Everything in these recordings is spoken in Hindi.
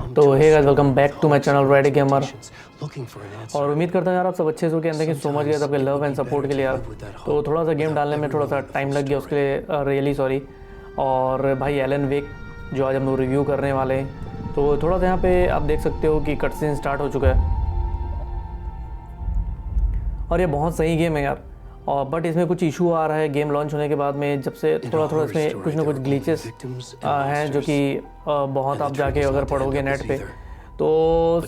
तो hey guys, welcome back to my channel ready gamer. और उम्मीद करता हूँ यार आप सब अच्छे से हो। Thank you so much guys आपके लव एंड सपोर्ट के लिए यार। तो थोड़ा सा गेम डालने में थोड़ा सा टाइम लग गया, उसके लिए रियली सॉरी। और भाई एलन वेक जो आज हम लोग रिव्यू करने वाले हैं, तो थोड़ा सा यहाँ पे आप देख सकते हो कि कटसीन स्टार्ट हो चुका है और ये बहुत सही गेम है यार। और बट इसमें कुछ इशू आ रहा है गेम लॉन्च होने के बाद में, जब से थोड़ा इसमें कुछ ना कुछ ग्लिचेस हैं जो कि बहुत आप जाके अगर पढ़ोगे नेट पे तो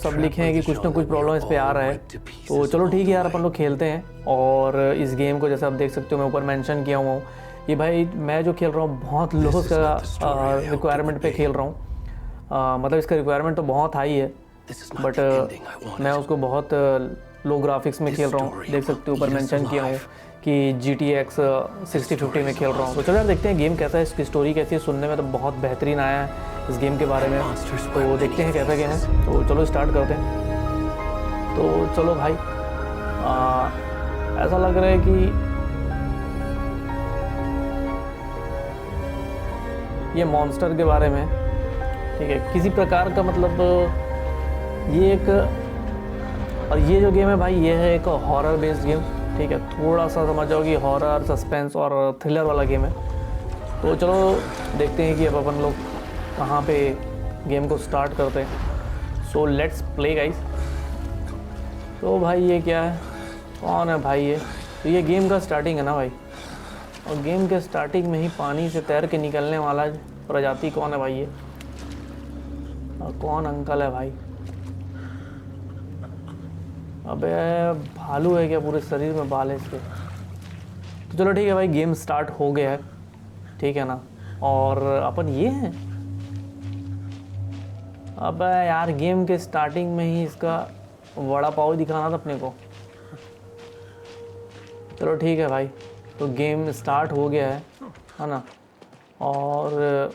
सब लिखे हैं कि कुछ ना कुछ प्रॉब्लम इस पर आ रहा है। तो चलो ठीक है यार, अपन लोग खेलते हैं। और इस गेम को जैसे आप देख सकते हो मैं ऊपर मेंशन किया हुआ हूँ, ये भाई मैं जो खेल रहा हूँ बहुत लो का रिक्वायरमेंट पे खेल रहा हूँ। मतलब इसका रिक्वायरमेंट तो बहुत हाई है, बट मैं उसको बहुत लो ग्राफिक्स में खेल रहा हूँ। देख सकते हो ऊपर मेंशन किया हूँ कि GTX 6050 में खेल रहा हूँ। तो चलो यार देखते हैं गेम कैसा है, इसकी स्टोरी कैसी है। सुनने में तो बहुत बेहतरीन आया है इस गेम के बारे में, तो देखते हैं कैसा गेम है। तो चलो स्टार्ट करते हैं। तो चलो भाई, ऐसा लग रहा है कि ये मॉन्स्टर के बारे में, ठीक है, किसी प्रकार का मतलब ये एक, और ये जो गेम है भाई ये है एक हॉरर बेस्ड गेम, ठीक है। थोड़ा सा समझ जाओ कि हॉरर सस्पेंस और थ्रिलर वाला गेम है। तो चलो देखते हैं कि अब अपन लोग कहाँ पे गेम को स्टार्ट करते हैं। So let's play guys. तो भाई ये क्या है, कौन है भाई ये? तो ये गेम का स्टार्टिंग है ना भाई, और गेम के स्टार्टिंग में ही पानी से तैर के निकलने वाला प्रजाति कौन है भाई ये? और कौन अंकल है भाई? अबे भालू है क्या? पूरे शरीर में बाल है इसके। तो चलो ठीक है भाई, गेम स्टार्ट हो गया है, ठीक है ना। और अपन ये हैं, अबे यार गेम के स्टार्टिंग में ही इसका वड़ा पाव दिखाना था अपने को। चलो ठीक है भाई, तो गेम स्टार्ट हो गया है ना। और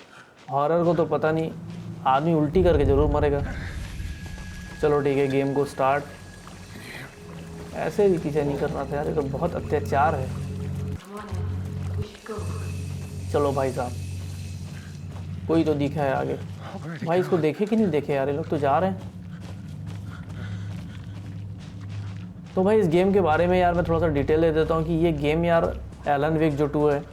हॉरर को तो पता नहीं, आदमी उल्टी करके ज़रूर मरेगा। चलो ठीक है, गेम को स्टार्ट। ऐसे भी पीछे नहीं करना था यार, ये तो बहुत अत्याचार है। चलो भाई साहब, कोई तो दिखा है आगे। भाई इसको देखे कि नहीं देखे यार, ये लोग तो जा रहे हैं। तो भाई इस गेम के बारे में यार मैं थोड़ा सा डिटेल दे देता हूँ कि ये गेम यार एलन वेक जो 2 है,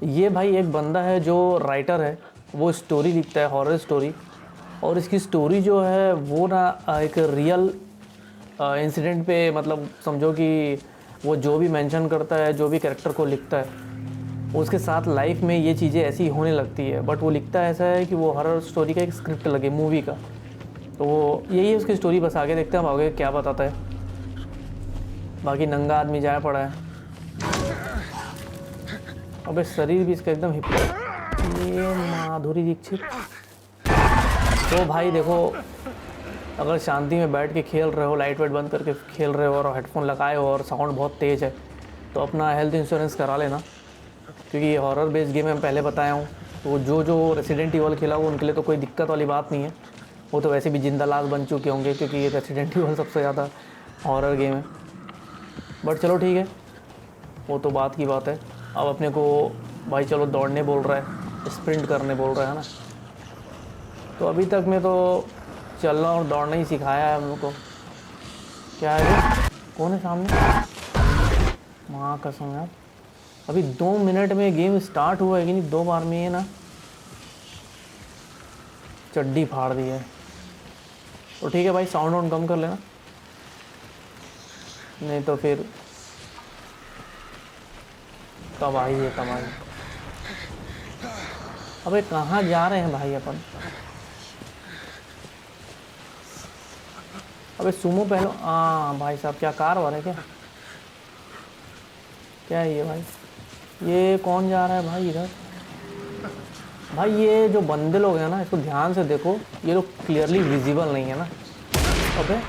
ये भाई एक बंदा है जो राइटर है, वो स्टोरी लिखता है, हॉरर स्टोरी। और इसकी स्टोरी जो है वो ना एक रियल इंसिडेंट पे, मतलब समझो कि वो जो भी मेंशन करता है, जो भी कैरेक्टर को लिखता है, उसके साथ लाइफ में ये चीज़ें ऐसी होने लगती है। बट वो लिखता है ऐसा है कि वो हॉरर स्टोरी का एक स्क्रिप्ट लगे मूवी का। तो वो यही है उसकी स्टोरी। बस आगे देखते हैं हम आगे क्या बताता है। बाकी नंगा आदमी जाया पड़ा है। अबे शरीर भी इसका एकदम हिप, ये माधुरी दीक्षित। तो भाई देखो, अगर शांति में बैठ के खेल रहे हो, लाइट वेट बंद करके खेल रहे हो और हेडफोन लगाए हो और साउंड बहुत तेज़ है, तो अपना हेल्थ इंश्योरेंस करा लेना, क्योंकि ये हॉरर बेस्ड गेम मैं पहले बताया हूँ। तो जो रेसिडेंट ईवल खेला हो उनके लिए तो कोई दिक्कत वाली बात नहीं है, वो तो वैसे भी जिंदा लाश बन चुके होंगे, क्योंकि ये रेसिडेंट ईवल सबसे ज़्यादा हॉरर गेम है। बट चलो ठीक है, वो तो बात की बात है। अब अपने को भाई चलो दौड़ने बोल रहा है, स्प्रिंट करने बोल रहा है ना। तो अभी तक मैं तो चलना और दौड़ना ही सिखाया है हम लोग को। क्या है ये? कौन है सामने? माँ कसम यार, अभी 2 मिनट में गेम स्टार्ट हुआ है कि नहीं, 2 बार में ये ना चड्डी फाड़ दी है। तो ठीक है भाई, साउंड वाउंड कम कर लेना, नहीं तो फिर तबाही है तबाही। अबे कहाँ जा रहे हैं भाई अपन? अबे सुमो पहलो। हाँ भाई साहब, क्या कार वाला है क्या? क्या है ये भाई? ये कौन जा रहा है भाई इधर? भाई ये जो बंदे लोग हैं ना, इसको ध्यान से देखो, ये लोग क्लियरली विजिबल नहीं है ना। अबे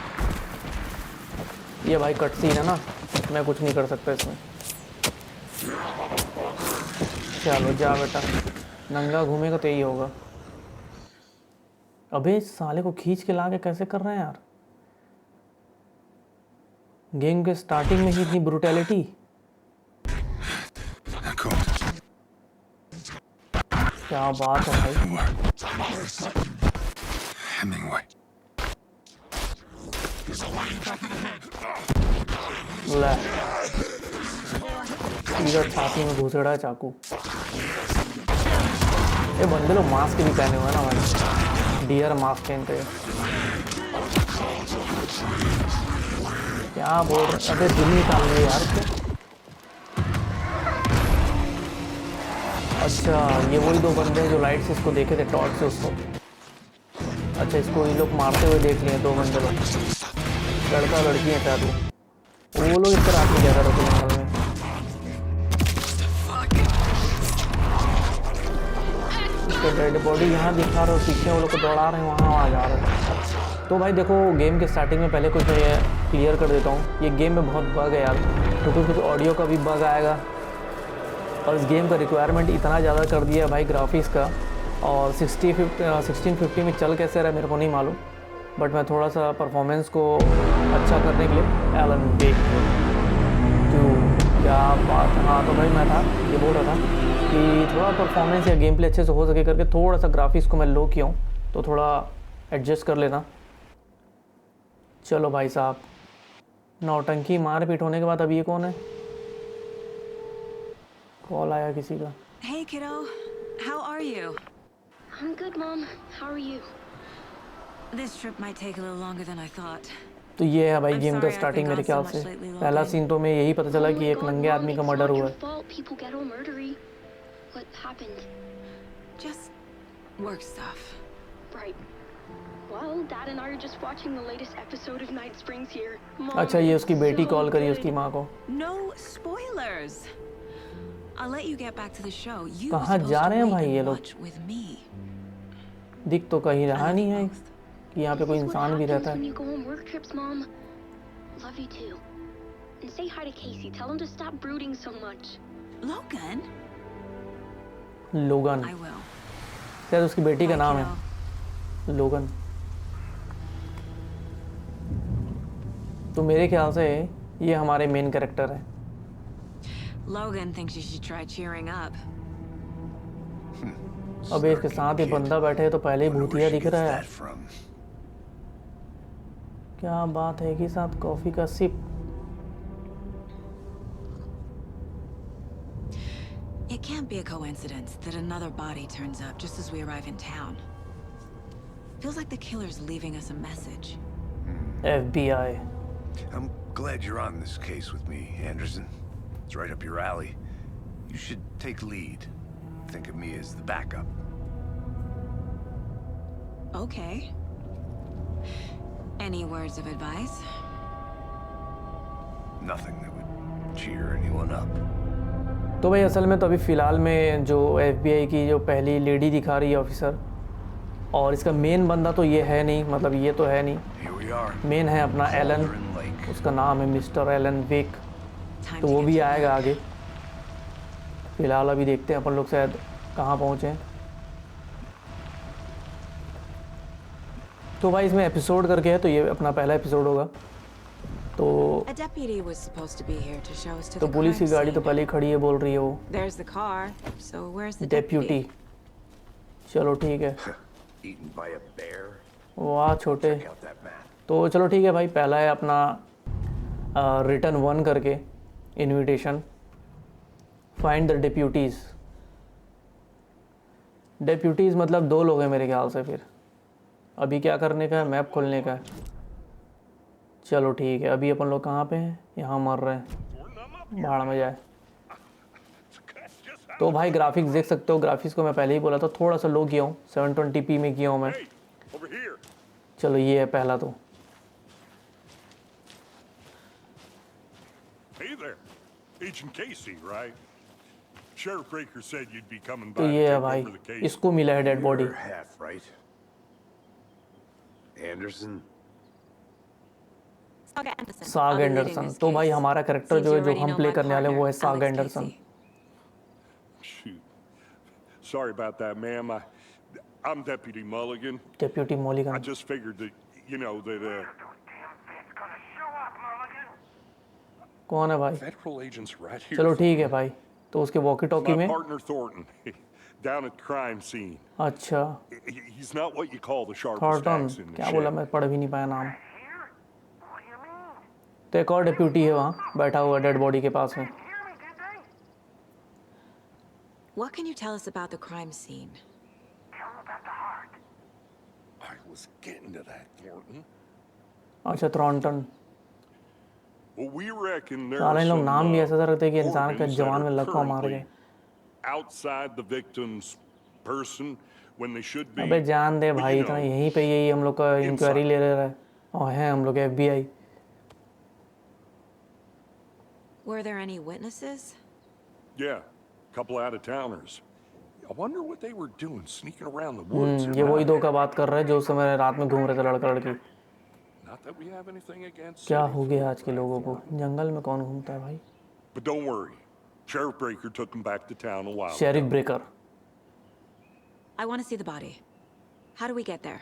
ये भाई कट सीन है ना, मैं कुछ नहीं कर सकता इसमें। चलो जा बेटा, नंगा घूमेगा तो यही होगा। अबे इस साले को खींच के ला के कैसे कर रहे हैं यार? गेम के स्टार्टिंग में ही इतनी ब्रूटैलिटी। क्या बात है भाई। Hemingway. ले सीधा छाती में घुसेड़ा है चाकू। ये बंदे लोग मास्क भी पहने हुए हैं ना भाई, डियर मास्क पहनते हैं। क्या बोल रहे, अबे दिल निकाल रहे यार क्या। अच्छा ये वही दो बंदे हैं जो लाइट से इसको देखे थे, टॉर्च से उसको। अच्छा इसको ये लोग मारते हुए देख लिए दो बंदे लोग, लड़का लड़की है शायद वो लोग इस तरह आके क्या कर रहे थे जंगल में। उसके डेड बॉडी यहाँ दिखा रहे हो, पीछे वो लोग को दौड़ा रहे हैं, वहाँ आ जा रहे हैं। तो भाई देखो गेम के स्टार्टिंग में पहले कुछ मैं ये क्लियर कर देता हूँ, ये गेम में बहुत बग है यार, तो कुछ ऑडियो का भी बग आएगा। और इस गेम का रिक्वायरमेंट इतना ज़्यादा कर दिया है भाई ग्राफिक्स का, और 1650 में चल कैसे रहा है मेरे को नहीं मालूम, बट मैं थोड़ा सा परफॉर्मेंस को अच्छा करने के लिए एलन वेक क्या बात है। हाँ तो भाई मैं था ये बोल रहा था कि थोड़ा परफॉर्मेंस या गेम प्ले अच्छे से हो सके करके थोड़ा सा ग्राफिक्स को मैं लो किया हूँ, तो थोड़ा एडजस्ट कर लेना। चलो भाई साहब, नौटंकी मार पीट होने के बाद अब ये कौन है, कॉल आया किसी का। Hey kiddo, how are you? I'm good, Mom. How are you? This trip might take a little longer than I thought. तो ये है भाई गेम का स्टार्टिंग मेरे ख्याल से। पहला सीन तो मैं यही पता चला कि एक नंगे आदमी का मर्डर हुआ है। People get all murdery. What happened? Just work stuff. Right. Well, Dad and I are just watching the latest episode of Night Springs here. Mom, अच्छा ये उसकी बेटी कॉल करी उसकी माँ को। No spoilers. I'll let you get back to the show. You कहाँ जा रहे हैं भाई ये लोग? with me. दिख तो कहीं रहा नहीं है कि यहाँ पे कोई This is what इंसान भी happens रहता when है। you go on work trips, Mom. Love you too. And say hi to Casey. Tell him to stop brooding so much. Logan? लोगन, I will. शायद उसकी बेटी का Bye, नाम kiddo. है लोगन। तो मेरे ख्याल से ये हमारे मेन कैरेक्टर है। Logan thinks you should try cheering up. अबे इसके साथ ये बंदा बैठे है तो पहले ही भूतिया दिख रहा है। क्या बात है कि साथ कॉफी का SIP. It can't be a coincidence that another body turns up just as we arrive in town. Feels like the killer's leaving us a message. FBI। I'm glad you're on this case with me, Anderson. It's right up your alley. You should take lead. Think of me as the backup. Okay. Any words of advice? Nothing that would cheer anyone up. तो भाई असल में तो अभी फ़िलहाल में जो FBI की जो पहली लेडी दिखा रही है ऑफिसर, और इसका मेन बंदा तो ये है नहीं, मतलब ये तो है नहीं। Here we are. मेन है अपना एलन, उसका नाम है मिस्टर एलन वेक, तो वो भी आएगा आगे। फ़िलहाल अभी देखते हैं अपन लोग शायद कहाँ पहुँचे हैं। तो भाई इसमें एपिसोड करके है, तो ये अपना पहला एपिसोड होगा। तो A deputy was supposed to be here to show us to तो the पुलिस की crime गाड़ी तो scene. पहले ही खड़ी है बोल रही है वो। There's the car. So where's the deputy, चलो ठीक है। Eaten by a bear. वाह छोटे। Check out that map. तो चलो ठीक है भाई, पहला है अपना रिटर्न 1 करके इनविटेशन, फाइंड द डेप्यूटीज़। डेप्यूटीज़ मतलब 2 लोग हैं मेरे ख्याल से। फिर अभी क्या करने का है, मैप खोलने का है। चलो ठीक है, अभी अपन लोग कहाँ पे हैं, यहाँ मर रहे हैं, भाड़ में जाए। तो भाई ग्राफिक्स देख सकते हो, ग्राफिक्स को मैं पहले ही बोला था थोड़ा सा लो किया हूँ, 720p में किया हूँ मैं। चलो ये है पहला। तो Hey there, Agent Casey, right? Sheriff Breaker said you'd be coming तो by to ये है take भाई, over the case. इसको मिला है dead body. You're half right. Anderson. Saga Anderson. साग I'll be leading Anderson. this तो भाई case. हमारा कैरेक्टर Seems जो you है जो already हम know प्ले my करने वाले हैं वो है partner, साग Alex Anderson. Casey. Shoot. Sorry about that, ma'am. I'm Deputy Mulligan. Deputy I मॉलिगन। just figured that, you know, that कौन है भाई? federal agents right here. चलो ठीक है भाई, तो उसके वॉकी टॉकी My में partner Thornton. down at the crime scene. अच्छा He's not what you call the sharpest Thornton, axe in the क्या बोला, shed. मैं पढ़ भी नहीं पाया नाम। तो एक और डिप्यूटी है वहाँ बैठा हुआ डेड बॉडी के पास में। What can you tell us about the crime scene? I was getting to that, Thornton. अच्छा Thornton. Well, we reckon there साले are इन लोग some नाम भी ऐसा सा रखते हैं कि इंसान के organs that जवान में are लकवा मार currently गए। outside the victim's person when they should be. अबे जान दे but, भाई, you इतना know, यहीं पे यही हम लोग का इंक्वायरी ले रहे हैं और हैं हम लोग FBI। Were there any witnesses? Yeah, a couple out-of-towners. I wonder what they were doing sneaking around the woods. ये वही दो का बात कर रहे हैं जो उस समय रात में घूम रहे थे लड़का लड़की। Not that we have anything against क्या city हो गया folk, आज के right, लोगों को, Thornton? जंगल में कौन घूमता है भाई। But don't worry. Sheriff Breaker took him back to town a while sheriff ago. Breaker. I want to see the body. How do we get there?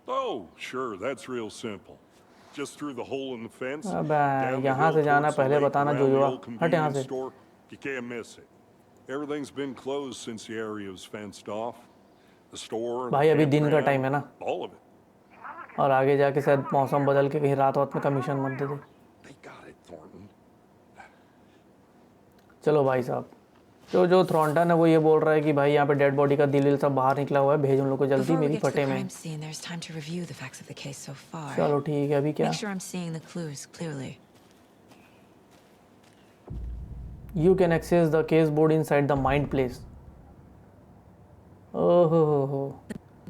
Oh, sure, that's real simple. Just through the hole in the fence. अबे down the यहाँ hill से जाना, towards the पहले lake, बताना around जो the जो old हट यहाँ convenience से। store. You can't miss it. Everything's been closed since the area was fenced off. The store, the भाई अभी दिन का campground, टाइम है ना, all of it. और आगे जाके शायद मौसम बदल के कहीं रात वात में कमीशन मत दे दे। They got it, Thornton. चलो भाई साहब, तो जो थॉर्नटन है वो ये बोल रहा है कि भाई यहाँ पे डेड बॉडी का दिल सब बाहर निकला हुआ है, भेज उन लोग को जल्दी Before we मेरी get to the फटे में। crime scene, there's time to review the facts of the case so far. चलो ठीक है, अभी क्या। Make sure I'm seeing the clues clearly. You can access the case board inside the mind place. ओहो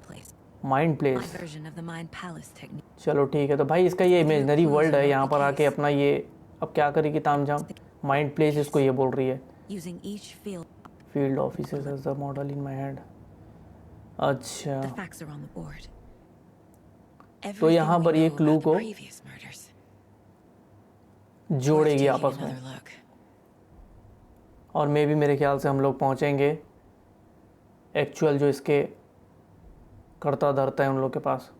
Place. Mind My place. version of the mind palace technique. चलो ठीक है, तो भाई इसका ये इमेजनरी वर्ल्ड है, यहाँ पर आके अपना ये अब क्या करेगी तामझाम। माइंड प्लेस इसको ये बोल रही है। Using each field, field officers as the model in my head. अच्छा the facts are on the board. तो यहाँ Everything पर we ये know क्लू about the को previous murders. जोड़ेगी Worth आपस taking में, another look. और मे भी मेरे ख्याल से हम लोग पहुँचेंगे एक्चुअल जो इसके करता धरता है उन लोग के पास।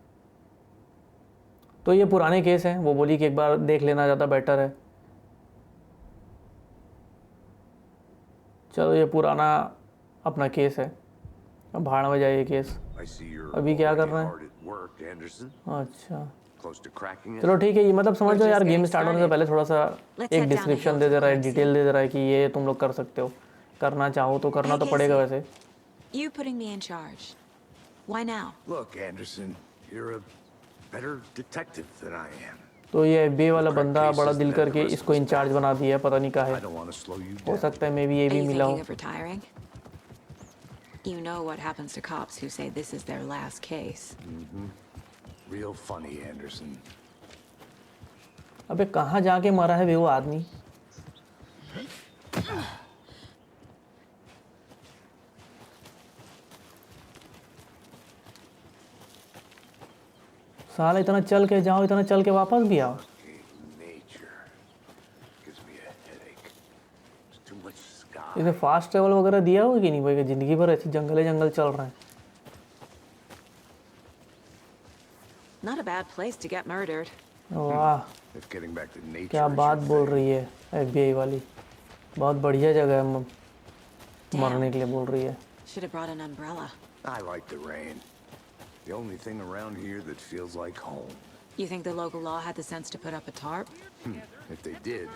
तो ये पुराने केस हैं, वो बोली कि एक बार देख लेना ज़्यादा बेटर है। चलो ये पुराना अपना केस है, अब भाड़ में जाइए केस। I see you're अभी क्या कर already रहे हैं? hard at work, Anderson. अच्छा Close to cracking it. चलो ठीक है, ये मतलब समझ We're लो यार, just गेम getting स्टार्ट होने से started. पहले थोड़ा सा Let's एक head down the description hill they to they the रहा है, crime डिटेल scene. दे दे रहा है कि ये तुम लोग कर सकते हो, करना चाहो तो करना Hey, तो पड़ेगा Casey. वैसे। You putting me in charge. Why now? Look, Anderson, you're a better detective than I am. तो ये FBI वाला Crack बंदा cases बड़ा दिल that करके the rest of इसको us इंचार्ज बना दिया है, पता नहीं क्या I है। don't want to slow you हो down. सकता है मे भी ये Are भी you मिला हो। thinking of retiring? You know what happens to cops who say this is their last case. Real funny, Anderson. अबे कहाँ जाके मरा है वे वो आदमी। साला इतना चल के जाओ, इतना चल के वापस भी आओ। Nature gives me a headache. There's too much sky. इसे फास्ट ट्रेवल वगैरह दिया होगा कि नहीं भाई, कि जिंदगी भर ऐसे जंगल जंगल चल रहे हैं। Not a bad place to get murdered. वाह If getting back to nature क्या is बात your बोल thing, रही है FBI वाली, बहुत बढ़िया जगह है मरने के लिए बोल रही है। Should have brought an umbrella. I like the rain. The only thing around here that feels like home. You think the local law had the sense to put up a tarp? If they did,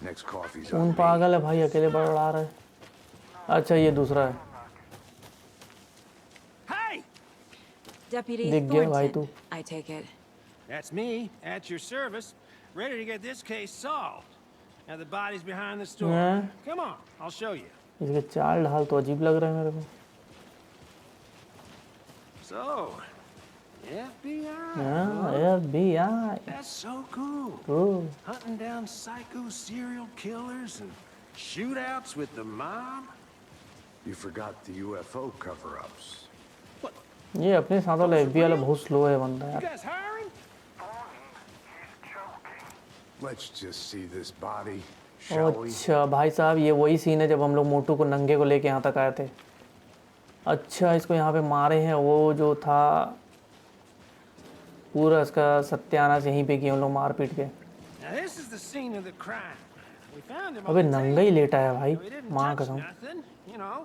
next coffee's कौन on me. पागल है भाई, अकेले बड़ा रहा है। अच्छा ये दूसरा है, Hey! Deputy दिख गया भाई तू। Thornton, I take it. That's me, at your service, ready to get this case solved. Now the body's behind the store. Yeah. Come on, I'll show you. इसके चाल ढाल तो अजीब लग रहा है मेरे को। So, FBI. हाँ FBI। That's so cool. Cool. Hunting down psycho serial killers and shootouts with the mob. You forgot the UFO cover-ups. ये अपने साथ वाला FBI वाला बहुत स्लो है बंदा You यार। guys hiring? Let's just see this body, shall we? अच्छा भाई साहब, ये वही सीन है जब हम लोग मोटू को नंगे को लेके यहाँ तक आए थे। अच्छा इसको यहाँ पे मारे हैं, वो जो था पूरा इसका सत्यानाश यहीं पे किया हम लोग मार पीट के। Now this is the scene of the crime. We found him अबे on the नंगा ही लेटा है भाई, table. We didn't माँ touch कसम। nothing, you know.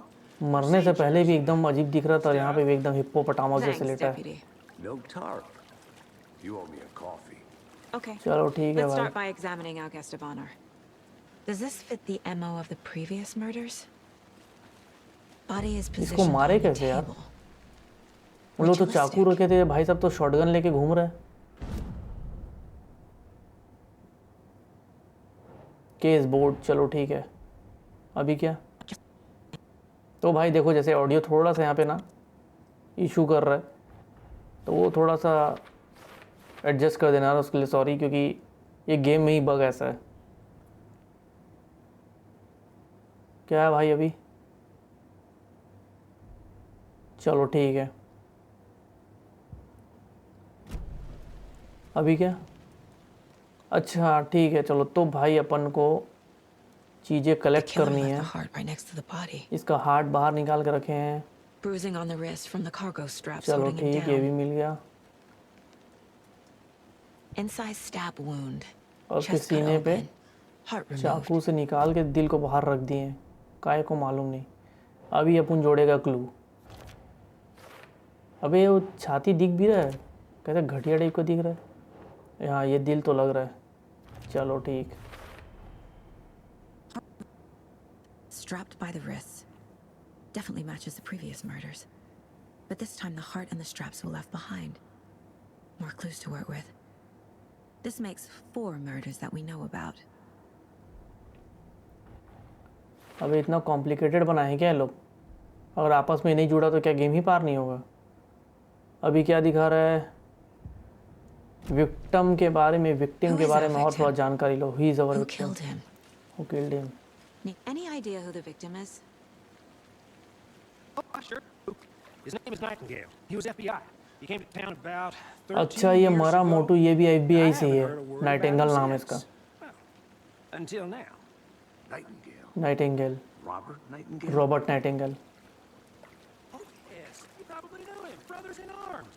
मरने से पहले भी एकदम अजीब दिख रहा था और यहाँ पे भी एकदम हिप्पोपोटामस जैसे Thanks, लेटा है। deputy. No tarp. You owe me a coffee. Okay. चलो ठीक है Let's भाई। start by examining our guest of honor. Does this fit the MO of the previous murders? Body is इसको positioned मारे on the कैसे यार? table. उन लोग तो चाकू रखे थे, भाई साहब तो शॉटगन लेके घूम रहे हैं। केस बोर्ड, चलो ठीक है। अभी क्या? तो भाई देखो जैसे ऑडियो थोड़ा सा यहाँ पे ना इशू कर रहा है, तो वो थोड़ा सा एडजस्ट कर देना यार, उसके लिए सॉरी, क्योंकि ये गेम में ही बग ऐसा है। क्या है भाई अभी? चलो ठीक है। अभी क्या? अच्छा ठीक है, चलो तो भाई अपन को चीज़ें The कलेक्ट killer करनी left है। the heart right next to the body. इसका हार्ट बाहर निकाल के रखे हैं। Bruising on the wrist from the cargo straps चलो holding him ठीक, ये भी down. मिल गया। Incised stab wound. और उसके Chest cut सीने पे open. Heart removed. चाकू से निकाल के दिल को बाहर रख दिए हैं। काय को मालूम नहीं। अभी अपन जोड़ेगा क्लू। अबे वो छाती दिख भी रहा है, कहते घटिया टाइप को दिख रहा है। हाँ ये दिल तो लग रहा है। चलो ठीक। Strapped by the wrists. Definitely matches the previous murders. But this time the heart and the straps were left behind. More clues to work with. This makes 4 murders that we know about. अबे इतना कॉम्प्लिकेटेड बनाए क्या ये लोग? अगर आपस में नहीं जुड़ा तो क्या गेम ही पार नहीं होगा? अभी क्या दिखा रहा है? विक्टिम के बारे में, विक्टिम के बारे में और थोड़ा जानकारी लो। He is our Who victim. killed him? Who killed him? Any idea who the victim is? Oh, sure. His name is Nightingale. He was FBI. He came to town about 13 अच्छा ये years मरा ago. मोटू, ये भी FBI I से ही haven't है। heard a word Nightingale about him नाम है since. इसका। Well, until now. Nightingale. Nightingale, Robert Nightingale? Robert Nightingale. Oh, yes. You probably know him. Brothers in arms.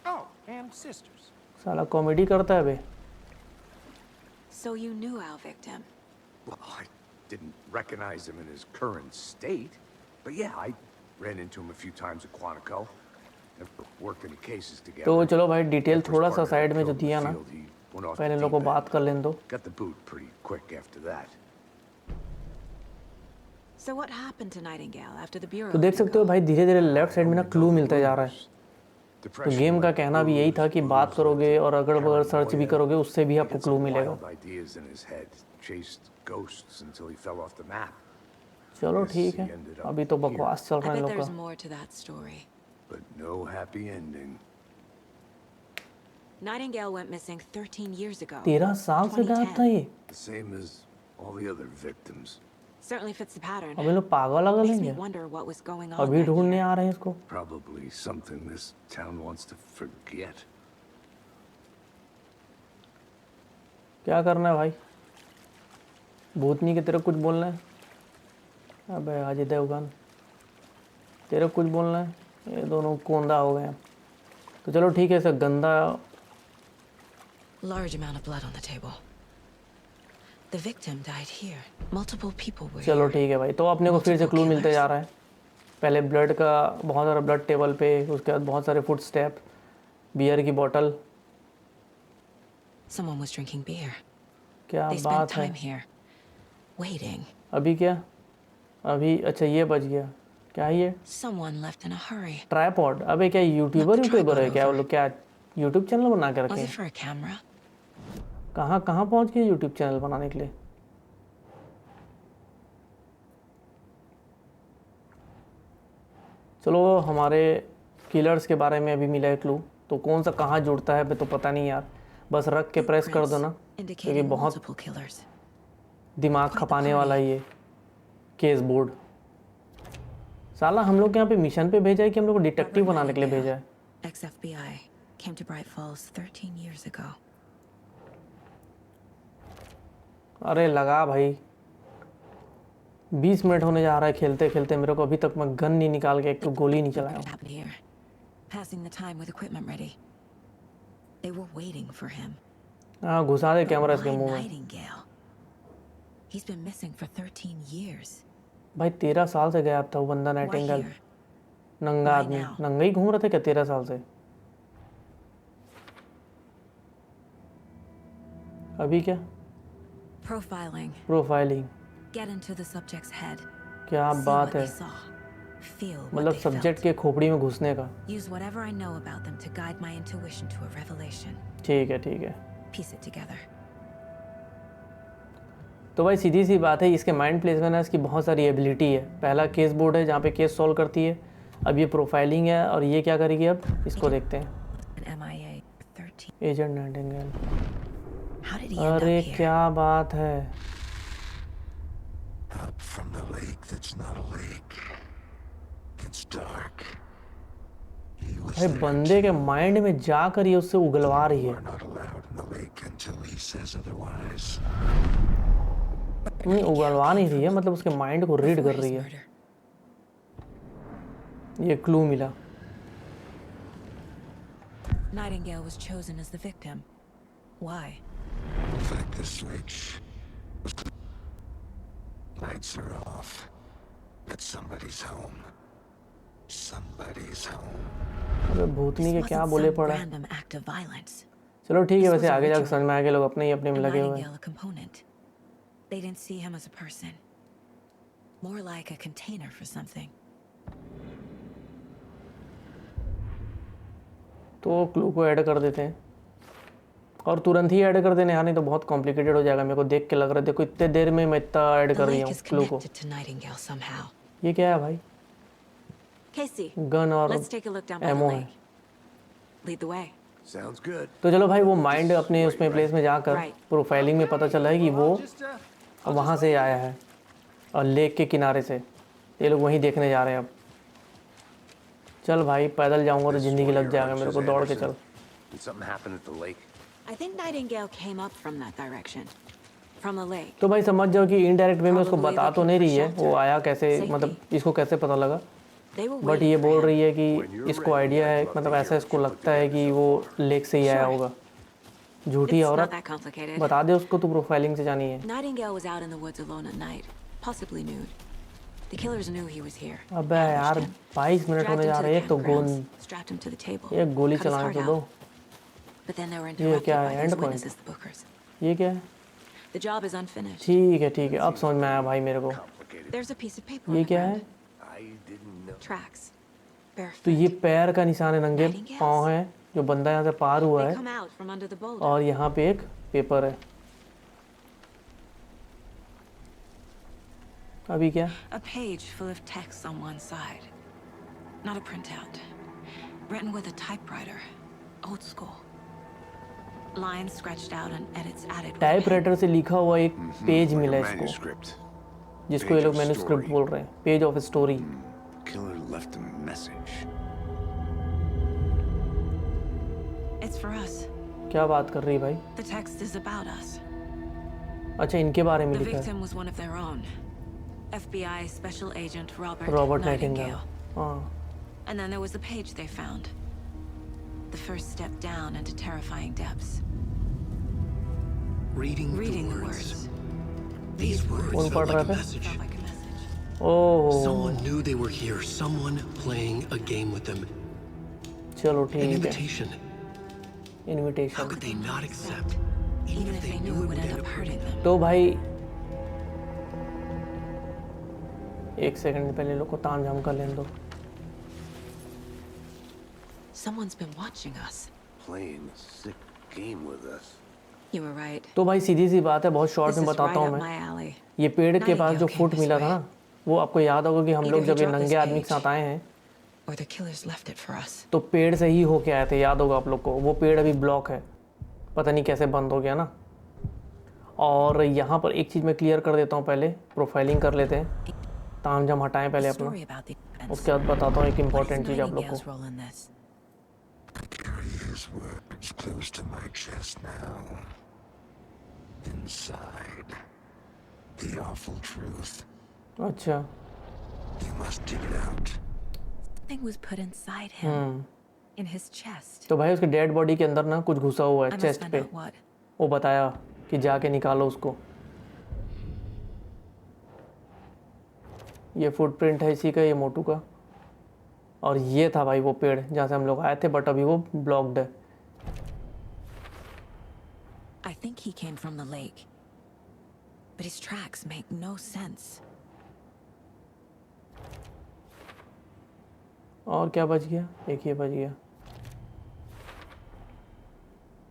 Oh, and sisters. साला कॉमेडी करता है बे। So you knew our victim. Well, I didn't recognize him in his current state. But yeah, I ran into him a few times at Quantico. Never worked any cases together. तो चलो भाई डिटेल First थोड़ा सा partner साइड got में जो killed in दिया the ना, field, he went off पहले the इन लोगों deep को बात end. कर लेने दो। Got the boot pretty quick after that. So what happened to Nightingale after the bureau? तो देख सकते हो भाई धीरे धीरे लेफ्ट साइड में ना क्लू मिलता जा रहा है। तो Depression गेम का led कहना भी यही था कि blues, बात blues करोगे led to और अगर बगर सर्च भी paranoia. करोगे उससे भी He आपको had क्लू some मिलेगा। wild ideas in his head. Chased ghosts until he fell off the map. चलो Yes, ठीक he है, ended up अभी तो here. बकवास चल I रहा है इन bet लोग there's का। more to that story. But no happy ending. Nightingale went missing 13 years ago. 13 साल से गायब था ये। The same as all the other victims. Certainly fits the pattern. अब ये लोग पागल अगल Makes me हैं क्या? wonder what was going on अभी that ढूंढने year. आ रहे हैं इसको। Probably something this town wants to forget. क्या करना है भाई? भूतनी के तेरे कुछ बोलना है? अबे अजय देवगन, तेरे कुछ बोलना है? ये दोनों कोंदा हो गए हैं। तो चलो ठीक है, सर गंदा। Large amount of blood on the table. The victim died here. Multiple people were चलो here. ठीक है भाई, तो अपने को फिर से क्लू मिलते जा रहा है। पहले ब्लड का, बहुत सारा ब्लड टेबल पे, उसके बाद बहुत सारे फुट स्टेप, बियर की बोतल। Someone was drinking beer. क्या They spent बात है? time here, waiting. अभी क्या? अभी अच्छा ये बच गया। क्या है ये? Someone left in a hurry. Tripod. अबे क्या यूट्यूबर है क्या? वो लोग क्या यूट्यूब चैनल बना के रखे Was it हैं? for a camera? कहाँ कहाँ पहुँच गए यूट्यूब चैनल बनाने के लिए? चलो हमारे किलर्स के बारे में अभी मिला है क्लू, तो कौन सा कहाँ जुड़ता है तो पता नहीं यार। बस रख के प्रेस कर दो ना, क्योंकि Indicating बहुत multiple killers. दिमाग खपाने वाला है ये केस बोर्ड। साला हम लोग यहाँ पे मिशन पे भेजा है कि हम लोग को डिटेक्टिव बनाने के लिए भेजा है? Ex-FBI came to Bright Falls 13 years ago. अरे लगा भाई, 20 मिनट होने जा रहा है खेलते खेलते, मेरे को अभी तक मैं गन नहीं निकाल के एक तो गोली नहीं चलाया What हूँ। happened here? Passing the time with equipment ready. They were waiting for him. हाँ घुसा दे But कैमरा why इसके मुंह में। Nightingale? He's been missing for 13 years. भाई 13 साल से गायब था वो बंदा Why नाइटिंगेल। here? नंगा Why आदमी, now? नंगा ही घूम रहे थे क्या 13 साल से? अभी क्या? Profiling. Profiling. Get into the subject's head. क्या See बात what है, they saw. Feel what मतलब they सब्जेक्ट felt. के खोपड़ी में घुसने का। Use whatever I know about them to guide my intuition to a revelation. ठीक है ठीक है। Piece it together. तो भाई सीधी सी बात है, इसके माइंड प्लेस में ना इसकी बहुत सारी एबिलिटी है। पहला केस बोर्ड है जहाँ पे केस सॉल्व करती है, अब ये प्रोफाइलिंग है, और ये क्या करेगी अब इसको देखते हैं। An MIA 13. Agent Nightingale. How did he end अरे up here? क्या बात है, Up from the lake that's not a lake. It's dark. He was भाई बंदे के माइंड में जाकर ये उससे उगलवा रही है। not allowed in the lake until he says otherwise. नहीं उगलवा नहीं रही है, मतलब उसके माइंड को रीड Before कर his रही है। murder. ये क्लू मिला। Nightingale was chosen as the victim. Why? Flick the switch. Lights are off. But somebody's home. Somebody's home. अबे भूतनी This के क्या wasn't बोले some पड़ा। random act of violence. चलो ठीक है, This वैसे was a आगे जाकर ritual. समझ में आ गया, लोग अपने ही अपने में And लगे हुए हैं। Nightingale a component. They didn't see him as a person. More like a container for something. तो क्लू को ऐड कर देते हैं, और तुरंत ही ऐड कर देने, हाँ नहीं तो बहुत कॉम्प्लिकेटेड हो जाएगा। मेरे को देख के लग रहा है, देखो इतने देर में मैं इतना ऐड The कर रही lake हूँ is क्लू को। connected to Nightingale somehow. ये क्या है भाई? Casey, गन और let's take a look down by the एमओ है। lake. Lead the way. Sounds good. तो चलो भाई, वो माइंड अपने उसमें प्लेस में जाकर प्रोफाइलिंग में पता चला है कि वो वहाँ से आया है, और लेक के किनारे से। ये लोग वहीं देखने जा रहे हैं अब। चल भाई, पैदल जाऊंगा तो जिंदगी लग जाएगा मेरे को, दौड़ के चल। Did something happen at the lake? I think Nightingale came up from that direction. From the lake. तो भाई समझ जाओ कि इनडायरेक्ट वे में उसको बता तो नहीं रही है वो आया कैसे, मतलब इसको कैसे पता लगा। They were बट ये waiting for बोल him. रही है कि इसको आइडिया है, मतलब ऐसा इसको लगता है कि वो लेक से ही आया होगा। झूठी It's not औरत, that complicated. बता दे उसको तू प्रोफाइलिंग से जानी है। Nightingale was out in the woods alone at night, possibly nude. The killers knew he was here. अबे यार 22 मिनट होने जा रहे हैं, तो strapped him to the table. एक गोली cut his चलाने heart तो दो। out. But then they were ये interrupted क्या by है, those and point? witnesses, the bookers. ये क्या है? The job is unfinished. ठीक है, अब समझ में आया भाई मेरे को। Complicated. There's a piece of paper on ये the क्या ground. है? I didn't know. Tracks. Barefoot. तो ये पैर का निशान है, नंगे पाँव है, जो बंदा यहाँ से पार हुआ They है, come out from under the boulder. और यहाँ पे एक पेपर है। अभी क्या? A page full of text on one side. Not a printout. Written with a typewriter. Old school. Lines scratched out and edits added. with type pen. Writer से लिखा हुआ एक पेज Like मिला a इसको, manuscript. जिसको ये Page लोग of मैन्युस्क्रिप्ट story. बोल रहे हैं, page of story. Killer left a message. It's for us. क्या बात कर रही है भाई? The text is about us. अच्छा, इनके बारे में The लिखा है। victim was one of their own. FBI Special Agent Robert Robert Nightingale. Nightingale. हाँ, And then there was the page they found. The first step down into terrifying depths. Reading Reading the the words. words. These words कौन felt पढ़ like रहा a था? message. Felt like a message. Oh Someone knew they were here. Someone playing a game with them. चलो An ठीक है। invitation. How invitation. could they not accept? Even if they knew it would end up hurting them. तो भाई एक सेकंड पहले लोग को ताम झाम कर लेने दो। Someone's been watching us. Playing a sick game with us. You were right. तो भाई सीधी सी बात है, बहुत शॉर्ट This में is बताता right हूँ up मैं। my alley. ये पेड़ के पास जो Nightingale फुट came मिला this था ना, वो आपको याद होगा कि हम लोग Either he जब ये dropped नंगे this आदमी के साथ page. आए हैं Or the killers left it for us. तो पेड़ से ही होके आए थे, याद होगा आप लोग को। वो पेड़ अभी ब्लॉक है, पता नहीं कैसे बंद हो गया ना। और यहाँ पर एक चीज़ मैं क्लियर कर देता हूँ, पहले प्रोफाइलिंग कर लेते हैं, ताम झाम हटाएं पहले अपना, Story about the events. उसके बाद बताता हूँ एक What is इम्पॉर्टेंट चीज़ आप लोग Nightingale's को। role in this? Carry his words close to my chest now. Inside. The awful truth. अच्छा, You must dig it out. Something was put inside him. In his chest. तो भाई उसके डेड बॉडी के अंदर ना कुछ घुसा हुआ I है must चेस्ट find पे। out what. वो बताया कि जाके निकालो उसको। ये फुटप्रिंट है इसी का, ये मोटू का। और ये था भाई वो पेड़ जहाँ से हम लोग आए थे, बट अभी वो ब्लॉक्ड है। I think he came from the lake. But his tracks make no sense. और क्या बच गया? एक ये बच गया।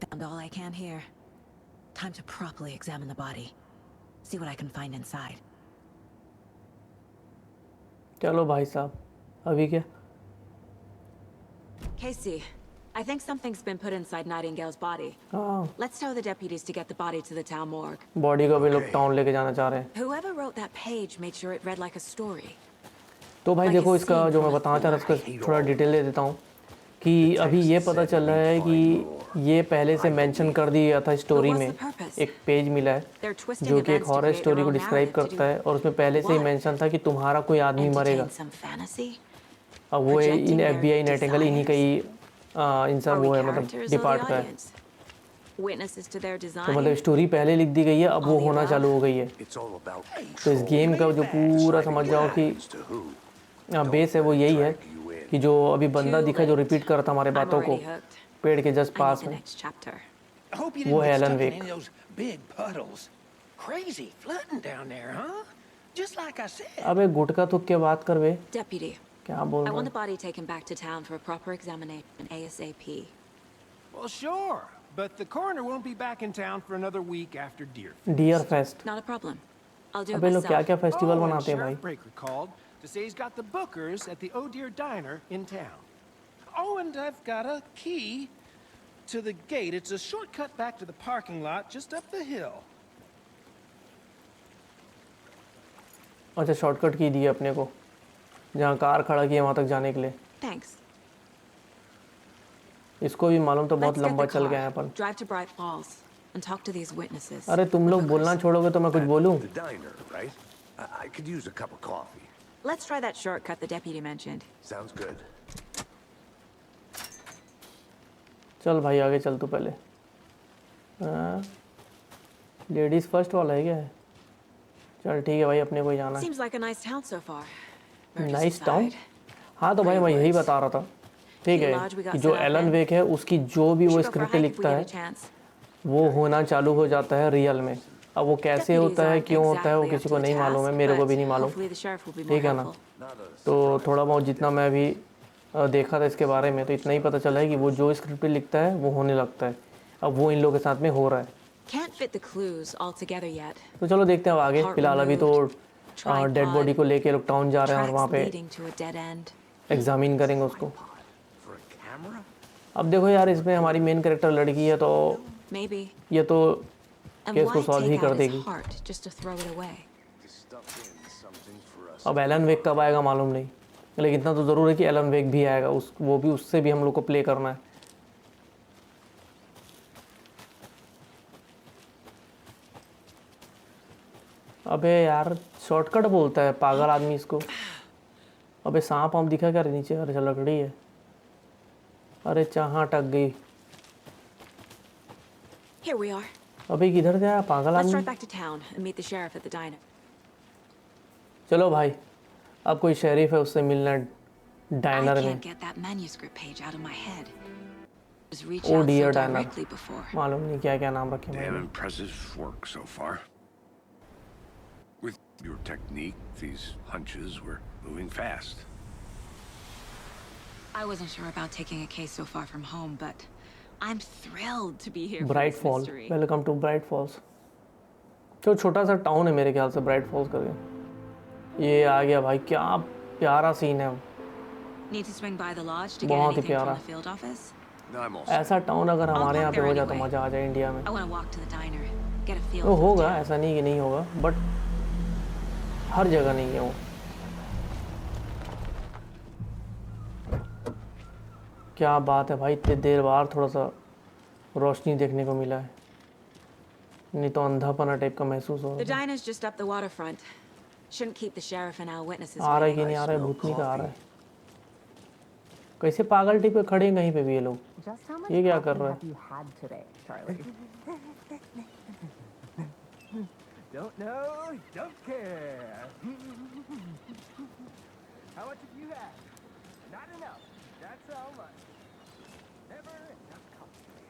Found all I can here. Time to properly examine the body. See what I can find inside. चलो भाई साहब, अभी क्या? Casey, I think something's been put inside Nightingale's body. हाँ, Let's tell the deputies to get the body to the town morgue. Body को भी लोग टाउन लेके जाना चाह रहे हैं। Whoever wrote that page made sure it read like a story. तो भाई देखो, इसका जो मैं बताना चाह रहा था उसका थोड़ा डिटेल दे देता हूँ कि अभी ये पता चल रहा है कि ये पहले से मेंशन कर दिया था स्टोरी में। एक पेज मिला है जो कि एक हॉरर स्टोरी को डिस्क्राइब करता है, और उसमें पहले से ही मेंशन था कि तुम्हारा कोई आदमी मरेगा। अब वो इन FBI नाइटिंगेल इन्हीं का ही इन सब वो है, मतलब डिपार्ट का है। तो मतलब स्टोरी पहले लिख दी गई है, अब वो होना चालू हो गई है। तो इस गेम का जो पूरा समझ जाओ कि बेस है वो यही है कि जो अभी बंदा दिखा जो रिपीट कर रहा था हमारे बातों को पेड़ के जस्ट पास में, वो है एलन वेक। अबे गुटका तो क्या बात कर बे, Deputy, क्या बोल I रहा want है? the body taken back to town for a proper examination ASAP. Well, sure. But the coroner won't be back in town for another week after Deer. Deer Fest. Not a problem. I'll do it अबे लोग क्या myself. क्या फेस्टिवल and मनाते हैं भाई। Sheriff Breaker called to say he's got the bookers at the Oh Deer Diner in town. Oh, and I've got a key to the gate. It's a shortcut back to the parking lot just up the hill. अच्छा, शॉर्टकट की दी है अपने को, जहाँ कार खड़ा किया वहाँ तक जाने के लिए। Thanks. इसको भी मालूम तो बहुत Let's get लंबा the चल गया car, है अपन। drive to Bright Falls, and talk to these witnesses. अरे तुम लोग बोलना छोड़ोगे तो मैं कुछ बोलूँ? The diner, right? I could use a cup of coffee. Let's try that shortcut the deputy mentioned. Sounds good. चल भाई आगे चल तू पहले। लेडीज फर्स्ट वाला है क्या है? चल ठीक है भाई, अपने को ही जाना है। Seems like a nice town so far. Murders nice town. aside. हाँ तो भाई मैं यही बता रहा था, ठीक है, कि जो एलन वेक है उसकी जो भी वो Should go for a script hike if लिखता we है get a chance. वो होना चालू हो जाता है रियल में। अब वो कैसे होता है, क्यों होता है, वो किसी को नहीं मालूम है, मेरे को भी नहीं मालूम, Hopefully the sheriff will be more ठीक है ना। helpful. तो थोड़ा बहुत जितना मैं अभी देखा था इसके बारे में, तो इतना ही पता चला है कि वो जो स्क्रिप्ट लिखता है वो होने लगता है। अब वो इन लोगों के साथ में हो रहा है। Can't fit the clues all together yet. तो चलो देखते हैं अब आगे। फिलहाल अभी तो डेड बॉडी को लेके लोग टाउन जा रहे हैं और वहाँ Tracks पे leading to a dead end. Examine करेंगे उसको। For a camera? अब देखो यार, इसमें हमारी मेन कैरेक्टर लड़की है, तो Maybe. ये तो And केस को why सॉल्व ही take कर out his देगी। heart just to throw it away? Stuff in something for us. अब एलन वेक कब आएगा मालूम नहीं, लेकिन इतना तो ज़रूर है कि एलन वेक भी आएगा, उस वो भी उससे भी हम लोग को प्ले करना है। अबे यार शॉर्टकट बोलता है पागल आदमी इसको। अबे सांप हम दिखा क्या नीचे? अरे चल लकड़ी है। अरे चाहाँ अटक गई। Here we are. अबे किधर से आया पागल Let's आदमी? drive back to town and meet the sheriff at the diner. चलो भाई, अब कोई शेरिफ है उससे मिलना है I डाइनर में। can't get that manuscript page out of my head. Just reach Oh out dear, so Diner. directly before. मालूम नहीं क्या क्या नाम रखे Damn भाई। impressive work so far. With your technique, these hunches were moving fast. I wasn't sure about taking a case so far from home, but I'm thrilled to be here for Bright this fall, mystery. Welcome to Bright Falls. तो छोटा सा टाउन है मेरे ख्याल से ब्राइट फॉल्स करके। ये आ गया भाई, क्या प्यारा सीन है। Need to swing by the lodge to get बहुत ही anything from प्यारा। the field office? No, I'm all set. ऐसा टाउन अगर हमारे यहाँ पे there हो जाए तो anyway. मज़ा आ जाए इंडिया में। I want to walk to the diner, get a feel वो for the होगा, town. ऐसा नहीं कि नहीं होगा, बट हर जगह नहीं है वो। क्या बात है भाई, इतनी देर बाद थोड़ा सा रोशनी देखने को मिला है, नहीं तो अंधापना टाइप का महसूस हो The रहा है। diner's just up the waterfront. Shouldn't keep the sheriff and our witnesses आ रहा है कि waiting. नहीं आ रहा है, भूतनी का आ रहा है। कैसे पागल टिप पे खड़े हैं कहीं पे भी ये लोग। Just how much ये क्या कर coffee रहा है? have you had today, Charlie? Don't know, don't care. How much have you had? Not enough. That's how much. Never enough company.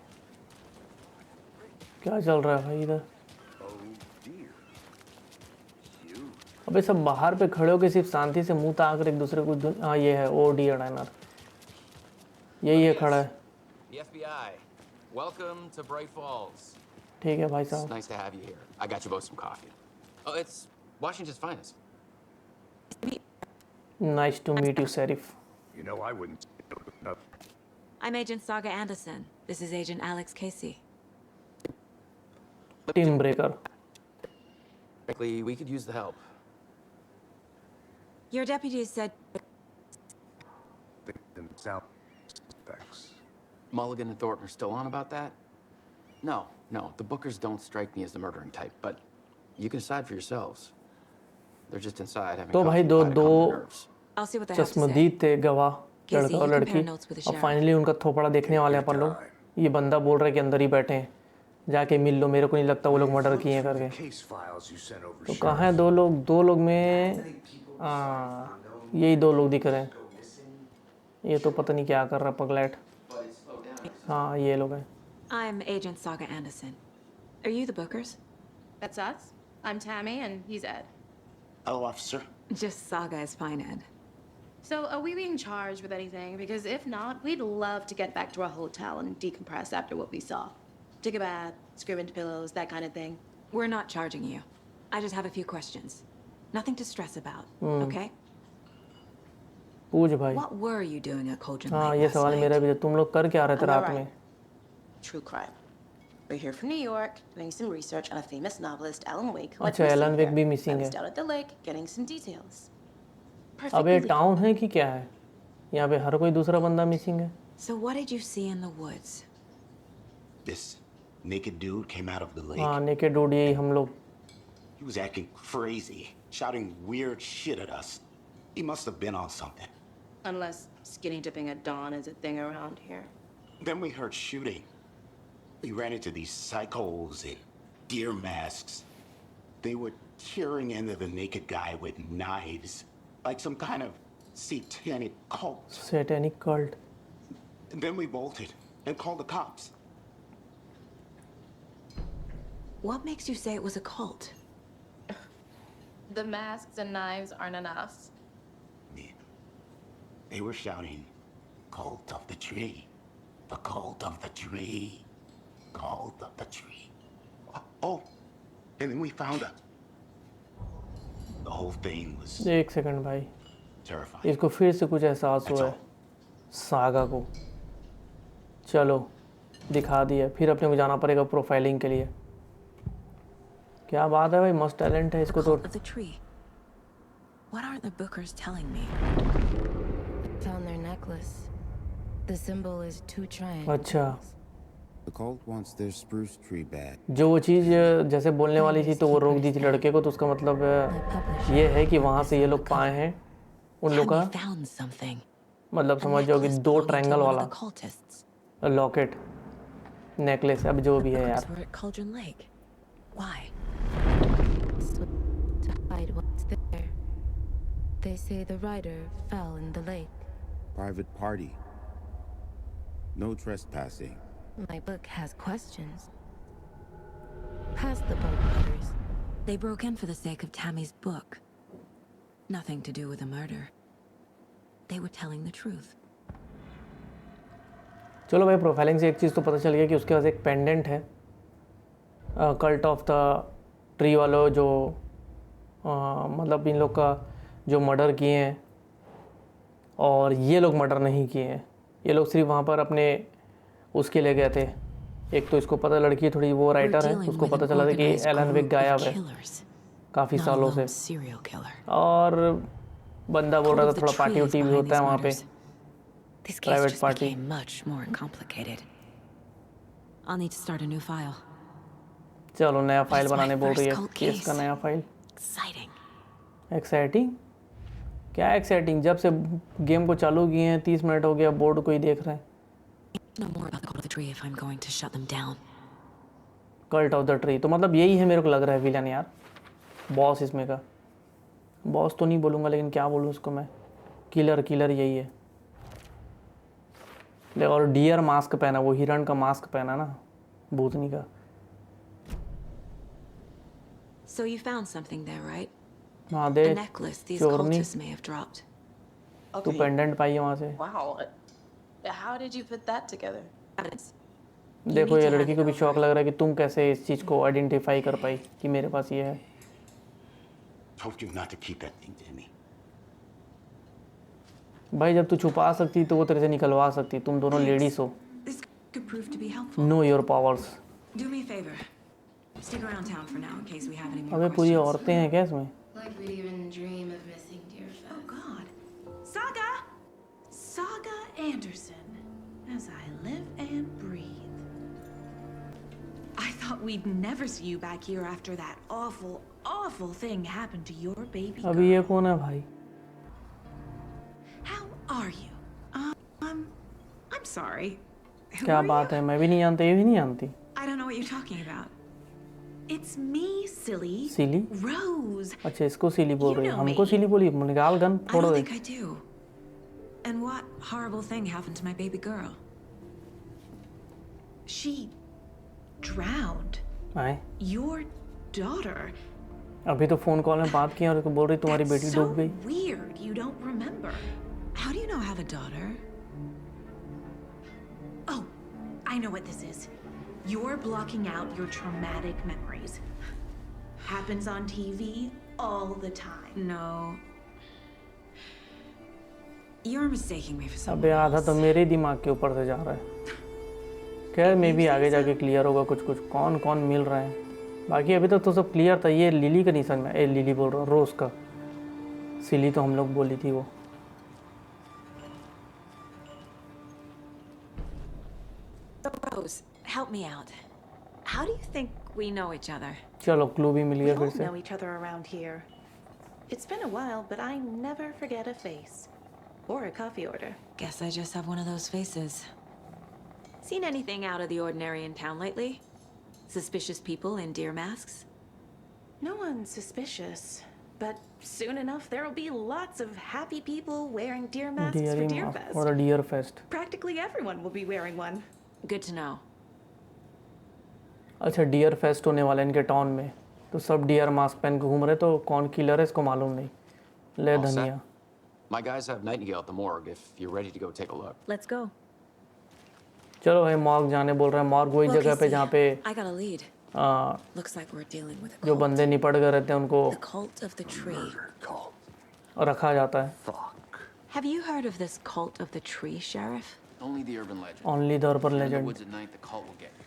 क्या चल रहा है भाई इधर? Oh dear. You. अबे सब बाहर पे खड़े होके सिर्फ शांति से मुंह ताक कर एक दूसरे को हाँ ये है ओ डी डाइनर, यही है खड़ा है। The FBI. Welcome to Bright Falls. ठीक है भाई It's साहब। nice to have you here. I got you both some coffee. Oh, it's Washington's finest. Nice to meet you sheriff. You know, I wouldn't. No. I'm Agent Saga Anderson. This is Agent Alex Casey. Team breaker. Frankly, we could use the help. Your deputies said Them sound suspects. Mulligan and Thornton are still on about that? No, the Bookers don't strike me as the murdering type, but you can decide for yourselves. They're just inside having तो भाई coffee दो to calm their nerves. I'll see what they have to say. चश्मदीद थे गवाह, Casey, लड़का और you compare लड़की। notes with the अब sheriff. फाइनली उनका थोपड़ा देखने वाले हैं अपन लोग। ये बंदा बोल रहा है कि अंदर ही बैठे हैं, जाके मिल लो, मेरे को नहीं लगता वो लोग मर्डर किए हैं करके। Case files you sent over. तो कहाँ हैं दो लोग? दो लोग में यही दो लोग दिख रहे हैं। ये तो पता नहीं क्या कर रहा पगलैट। हाँ ये लोग हैं। I'm Agent Saga Anderson. Are you the Bookers? That's us. I'm Tammy, and he's Ed. Hello, officer. Just Saga is fine, Ed. So, are we being charged with anything? Because if not, we'd love to get back to our hotel and decompress after what we saw. Take a bath, scream into pillows, that kind of thing. We're not charging you. I just have a few questions. Nothing to stress about, okay? पूछ भाई। What were you doing at Cauldron हाँ Lake ये last सवाल मेरा night? भी था। तुम लोग कर क्या रहे थे I'm रात alright. में? True crime. We're here from New York, doing some research on a famous novelist, Alan Wake, who went अच्छा, missing Alan Wake here. भी missing I was है। down at the lake, getting some details. अब Perfectly ये legal. टाउन है कि क्या है? यहाँ पे हर कोई दूसरा बंदा मिसिंग है। So what did you see in the woods? This naked dude came out of the lake. हाँ नेकेड डूड यही हम लोग। He was acting crazy, shouting weird shit at us. He must have been on something. Unless skinny dipping at dawn is a thing around here. Then we heard shooting. We ran into these psychos in deer masks. They were tearing into the naked guy with knives, like some kind of satanic cult. Satanic cult. And then we bolted and called the cops. What makes you say it was a cult? The masks and knives aren't enough. They were shouting, "Cult of the tree, the cult of the tree, cult of the tree." Oh, and then we found her. The whole thing was एक सेकंड भाई, terrifying. इसको फिर से कुछ एहसास हुआ है सागा को। चलो दिखा दिया, फिर अपने को जाना पड़ेगा प्रोफाइलिंग के लिए। क्या बात है भाई, मस्त टैलेंट है इसको तो। Cult of the tree. What aren't the Bookers telling me? Found their necklace. The symbol is two triangles. अच्छा, The cult wants their spruce tree back. जो वो चीज़ जैसे बोलने वाली थी तो वो रोक दी थी लड़के को, तो उसका मतलब ये है कि वहाँ से ये लोग पाए हैं उन लोग Tammy का, found something. मतलब A समझ जाओगे necklace दो belonging to triangle one of वाला the cultists. लॉकेट नेकलेस, अब जो भी है Bookers यार। were at Cauldron Lake. Why? So, to hide what's there. They say the rider fell in the lake. Private party. No trespassing. My book has questions. Past the boat cutters. They broke in for the sake of Tammy's book. Nothing to do with the murder. They were telling the truth. चलो भाई, प्रोफाइलिंग से एक चीज़ तो पता चल गया कि उसके पास एक पेंडेंट है कल्ट ऑफ द ट्री वालों जो मतलब इन लोग का जो मर्डर किए हैं, और ये लोग मर्डर नहीं किए हैं। ये लोग सिर्फ वहाँ पर अपने उसके लिए गए थे। एक तो इसको पता, लड़की थोड़ी वो राइटर है, उसको पता चला था कि एलन वेक गायब है काफ़ी सालों से, और बंदा बोल रहा था थोड़ा पार्टी उटी भी होता है वहाँ पे, प्राइवेट पार्टी। चलो नया फाइल बनाने बोल रही है, केस का नया फाइल। एक्साइटिंग? क्या एक्साइटिंग? जब से गेम को चालू किए हैं 30 मिनट हो गया, बोर्ड को ही देख रहे हैं। कल्ट ऑफ द ट्री, तो मतलब यही है मेरे को लग रहा है विलन यार। बॉस इसमें का, बॉस तो नहीं बोलूँगा लेकिन क्या बोलूँ उसको मैं, किलर यही है। ले और डियर मास्क पहना, वो हिरण का मास्क पहना ना, भूतनी का। So you found something there, right? हाँ दे A necklace these चोरनी, cultists may have dropped. तू पेंडेंट पाई है वहाँ से। Wow. How did you put that together? Evidence. देखो need ये to लड़की hand को it भी शौक over. लग रहा है कि तुम कैसे इस चीज़ को आइडेंटिफाई कर पाई कि मेरे पास ये है। Told you not to keep that thing, Demi. भाई जब तू छुपा सकती तो वो तेरे से निकलवा सकती, तुम दोनों लेडीज हो। This could prove to be helpful. Know your powers. Do me a favor. Stick around town for now in case we have any more अबे पूरी questions. औरतें हैं क्या इसमें? Like we'd even dream of missing dear Oh friends. God. Saga Anderson. As I live and breathe. I thought we'd never see you back here after that awful thing happened to your baby अभी ये girl. कौन है भाई? How are you? I'm sorry. Who क्या are बात you? है, मैं भी नहीं जानती, ये भी नहीं जानती। I don't know what you're talking about. It's me, silly. Silly? Rose. अच्छा इसको सिली बोल You रही है, know हमको me. सिली बोली, निकाल गन I फोड़ don't they. think I do. And what horrible thing happened to my baby girl? She drowned. आए Your daughter. अभी तो फोन कॉल में बात की और उसको बोल रही तुम्हारी That's बेटी so डूब गई। weird. You don't remember. How do you know I have a daughter? Oh, I know what this is. You're blocking out your traumatic memories. Happens on TV all the time. No. You're mistaking me for someone अबे आधा else. तो मेरे दिमाग के ऊपर से जा रहा है। खैर मे भी आगे जाके क्लियर होगा कुछ कुछ कौन कौन मिल रहा है। बाकी अभी तक तो सब क्लियर था। ये लिली का नहीं समझ में, ए लिली बोल रहा हूँ, रोज का। सिली तो हम लोग बोली थी वो। Rose, help me out. How do you think we know each other? चलो क्लू भी मिल We गया all फिर से। know each other around here. It's been a while, but I never forget a face. Or a coffee order. Guess I just have one of those faces. Seen anything out of the ordinary in town lately? Suspicious people in deer masks? No one's suspicious. But soon enough, there'll be lots of happy people wearing deer masks for Deer Fest. और Deer Fest. Practically everyone will be wearing one. Good to know. अच्छा डियर फेस्ट होने वाला है इनके टाउन में, तो सब डियर मास्क पहन के घूम रहे, तो कौन किलर है इसको मालूम नहीं। ले All set? धनिया। My guys have Nightingale at the morgue if you're ready to go take a look. Let's go. चलो भाई मॉर्ग जाने बोल रहे हैं। मॉर्ग वही Well, जगह पे Casey, जहाँ पे I got a lead. Uh, Looks like we're dealing with a जो cult. बंदे निपट गए रहते हैं उनको The cult of the tree. रखा जाता है। Have you heard of this cult of the tree, Sheriff? Only the urban legend. Only the urban If you're in the legend. woods at night, the cult will get you.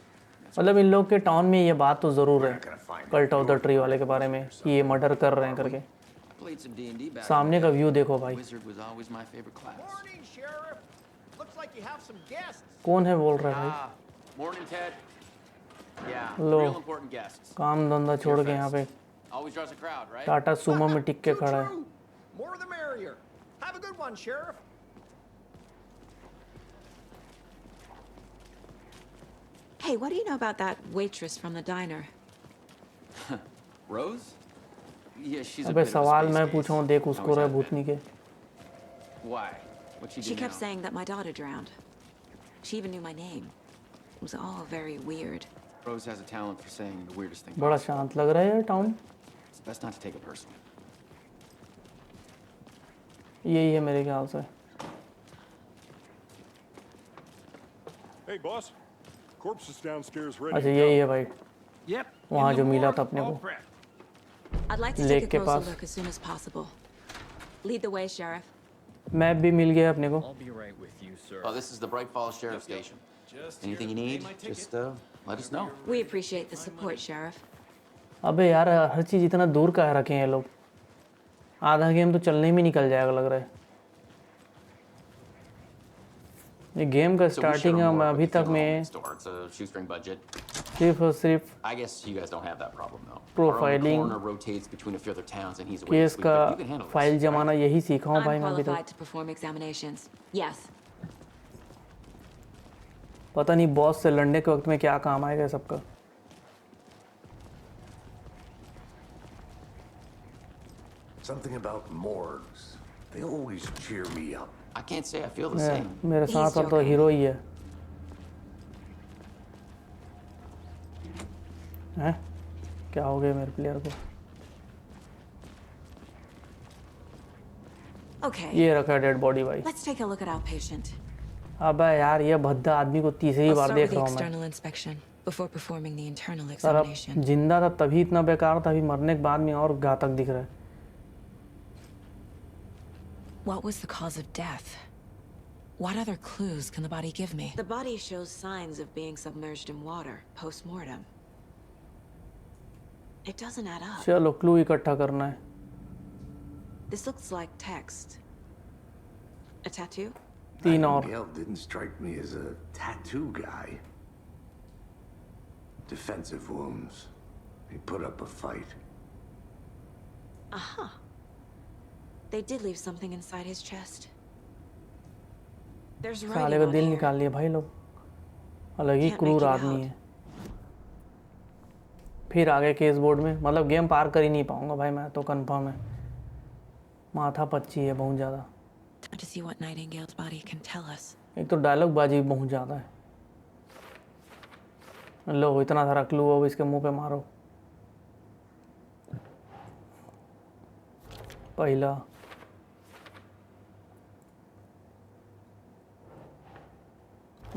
मतलब इन लोग के टाउन में ये बात तो ज़रूर है कल्ट ऑफ द ट्री वाले के बारे में कि ये मर्डर कर रहे हैं करके। Played some D&D back सामने in का the day. व्यू देखो भाई। Wizard was always my favorite class. Morning, Sheriff. Looks like you have some guests. कौन है बोल रहा है भाई? Ah, morning, Ted. Yeah, Hello. real important guests. काम धंधा छोड़ के यहाँ पे Always draws a crowd, right? Tata Sumo में टिक के Too खड़ा है। true. More the merrier. Have a good one, Sheriff. Hey, what do you know about that waitress from the diner? Rose? Yeah, she's a अबे bit of a सवाल space मैं case. पूछा हूँ, देख उसको Always रहा has भूतनी के। been. Why? What'd she do She kept now? saying that my daughter drowned. She even knew my name. It was all very weird. Rose has a talent for saying the weirdest thing बड़ा possible. शांत लग रहा है यार town. It's best not to take it personally. यही है मेरे ख्याल से। Hey, boss. Corpse is downstairs ready अच्छा to यही go. है भाई, Yep. वहाँ in जो the मिला morgue, था अपने all को। prepped. I'd like to Lake take a के closer pass. look as soon as possible. Lead the way, Sheriff. Map भी मिल गया अपने को। I'll be right with you, sir. Oh, this is the Bright Falls Sheriff Station. Anything you need, just let us know. We appreciate the support, Sheriff. अबे यार हर चीज़ इतना दूर का रखे हैं ये लोग। आधा गेम तो चलने में निकल जाएगा लग रहा है। ये गेम का So we share a starting morgue with अभी the तक funeral home में next door. It's a shoestring budget. सिर्फ और सिर्फ I guess you guys don't have that problem though. Profiling. Our own coroner rotates between a few other towns and he's away case this week, का but you can handle this. File जमाना यही सीखा हूँ I'm भाई मैं अभी qualified तक। to perform examinations. Yes. पता नहीं बॉस से लड़ने के वक्त में क्या काम आएगा सबका। Something about morgues. They always cheer me up. I can't say I feel the same. मेरे साथ तो हीरो ही है। हैं? क्या हो गया मेरे प्लेयर को? Okay. ये रखा डेड बॉडी भाई। Let's take a look at our patient. अबे यार ये भद्दा आदमी को तीसरी I'll बार start with देख the रहा हूँ मैं। external inspection before performing the internal sir अब examination. जिंदा था तभी इतना बेकार था, अभी मरने के बाद में और घातक दिख रहा है। What was the cause of death? What other clues can the body give me? The body shows signs of being submerged in water post-mortem. It doesn't add up. चलो क्लू इकट्ठा करना है। This looks like text. A tattoo? तीन और। Nightingale didn't strike me as a tattoo guy. Defensive wounds. He put up a fight. Aha. They did leave something inside his chest. There's साले writing का on दिल here. निकाल लिया भाई लोग। अलग ही Can't क्रूर make it आदमी out. है। फिर आगे केस बोर्ड में, मतलब गेम पार कर ही नहीं पाऊंगा भाई मैं तो, कंफर्म है। माथा पच्ची है बहुत ज़्यादा। Time to see what Nightingale's body can tell us. एक तो डायलॉग बाजी भी बहुत ज़्यादा है। लो इतना सारा क्लू हो, इसके मुंह पे मारो। पहला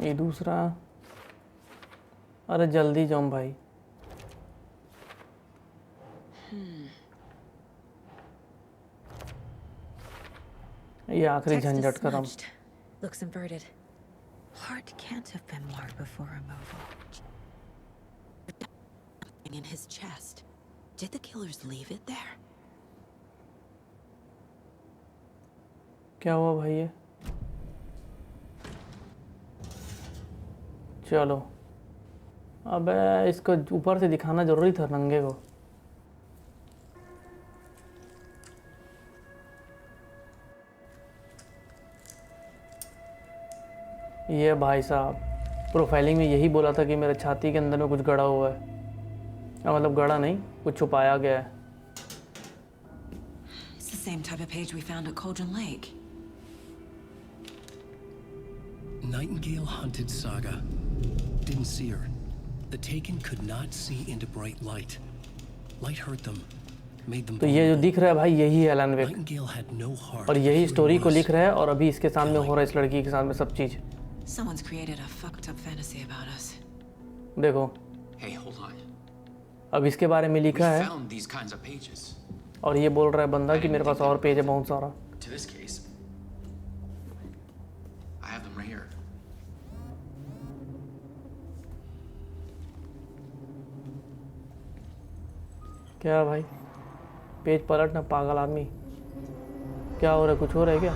ये दूसरा। अरे जल्दी जाओ भाई। ये आखिरी Text is झंझट खत्म। smudged. Looks inverted. Heart can't have been marked before removal. In his chest. Did the killers leave it there? क्या हुआ भाई ये? चलो अबे इसको ऊपर से दिखाना जरूरी था नंगे को। ये भाई साहब प्रोफाइलिंग में यही बोला था कि मेरे छाती के अंदर में कुछ गड़ा हुआ है, मतलब गड़ा नहीं, कुछ छुपाया गया है। It's the same type of page we found at Cauldron Lake. Nightingale hunted Saga. Didn't see her. The Taken could not see into bright light. Light hurt them, made them तो ये जो दिख रहा है भाई यही है Alan Wake, Nightingale had no heart. और यही स्टोरी को लिख रहा है, और अभी इसके सामने हो रहा है इस लड़की के सामने सब चीज। Someone's created a fucked up fantasy about us. देखो Hey, hold on. अब इसके बारे में We लिखा है, found these kinds of pages. और ये बोल रहा है बंदा कि मेरे पास और पेज है बहुत सारा। To this case. I have them right here. क्या भाई पेज पलट ना पागल आदमी, क्या हो रहा है, कुछ हो रहा है क्या?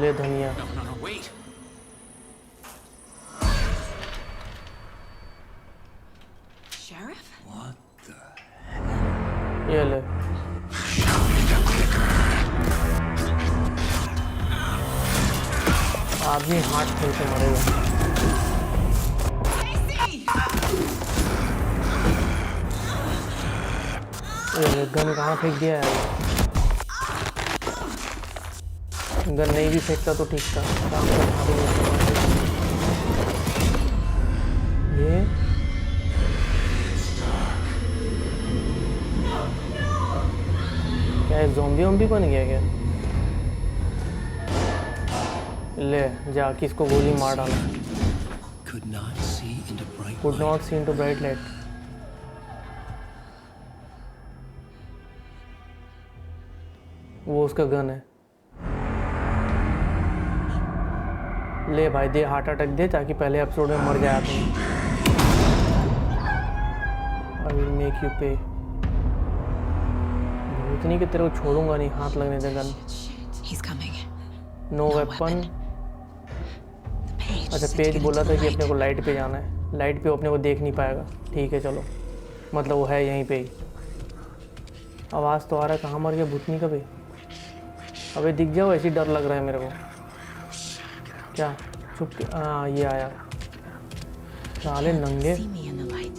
ले धनिया। No, wait. Sheriff? ये ले। आदमी हाथ खेल के मरेगा। ये गन कहाँ फेंक दिया है? गन नहीं भी फेंकता तो ठीक था। ये क्या है, ज़ॉम्बी वॉम्बी बन गया क्या? ले जा किसको गोली मार डाला। Could not see into bright Could light. not see into bright light. वो उसका गन है। ले भाई दे, हार्ट अटैक दे ताकि पहले एपिसोड में मर जाए तुम। I will make you pay। भूतनी कि तेरे को छोड़ूंगा नहीं, हाथ लगने दे गन। He's coming. No weapon. अच्छा पेज बोला था कि अपने को लाइट पे जाना है, लाइट पे अपने को देख नहीं पाएगा। ठीक है चलो, मतलब वो है यहीं पे ही। आवाज़ तो आ रहा है, कहाँ मर गया भूतनी का भी? अबे दिख जाओ, ऐसी डर लग रहा है मेरे को। क्या छुप के? हाँ ये आया। साले नंगे। See me in the light.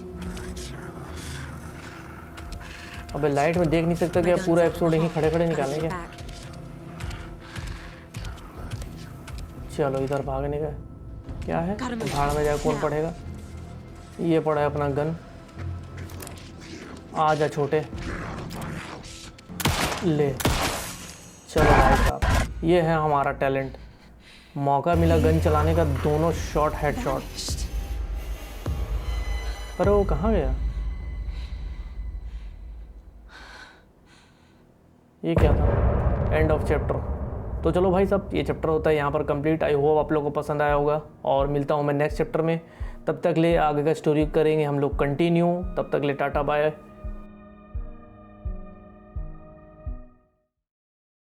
अबे लाइट में देख नहीं सकता क्या? पूरा एपिसोड यहीं खड़े खड़े निकालेंगे। चलो इधर भागने का क्या है? भाड़ में जाए कौन पड़ेगा? ये पड़ा है अपना गन। आ जा छोटे, ले। चलो भाई साहब, ये है हमारा टैलेंट। मौका मिला गन चलाने का, दोनों शॉट हेड शॉट। पर वो कहाँ गया? ये क्या था? End of chapter. तो चलो भाई साहब, ये चैप्टर होता है यहाँ पर कंप्लीट। आई होप आप लोगों को पसंद आया होगा और मिलता हूँ मैं नेक्स्ट चैप्टर में। तब तक ले आगे का स्टोरी करेंगे हम लोग कंटिन्यू। तब तक ले टाटा बाय।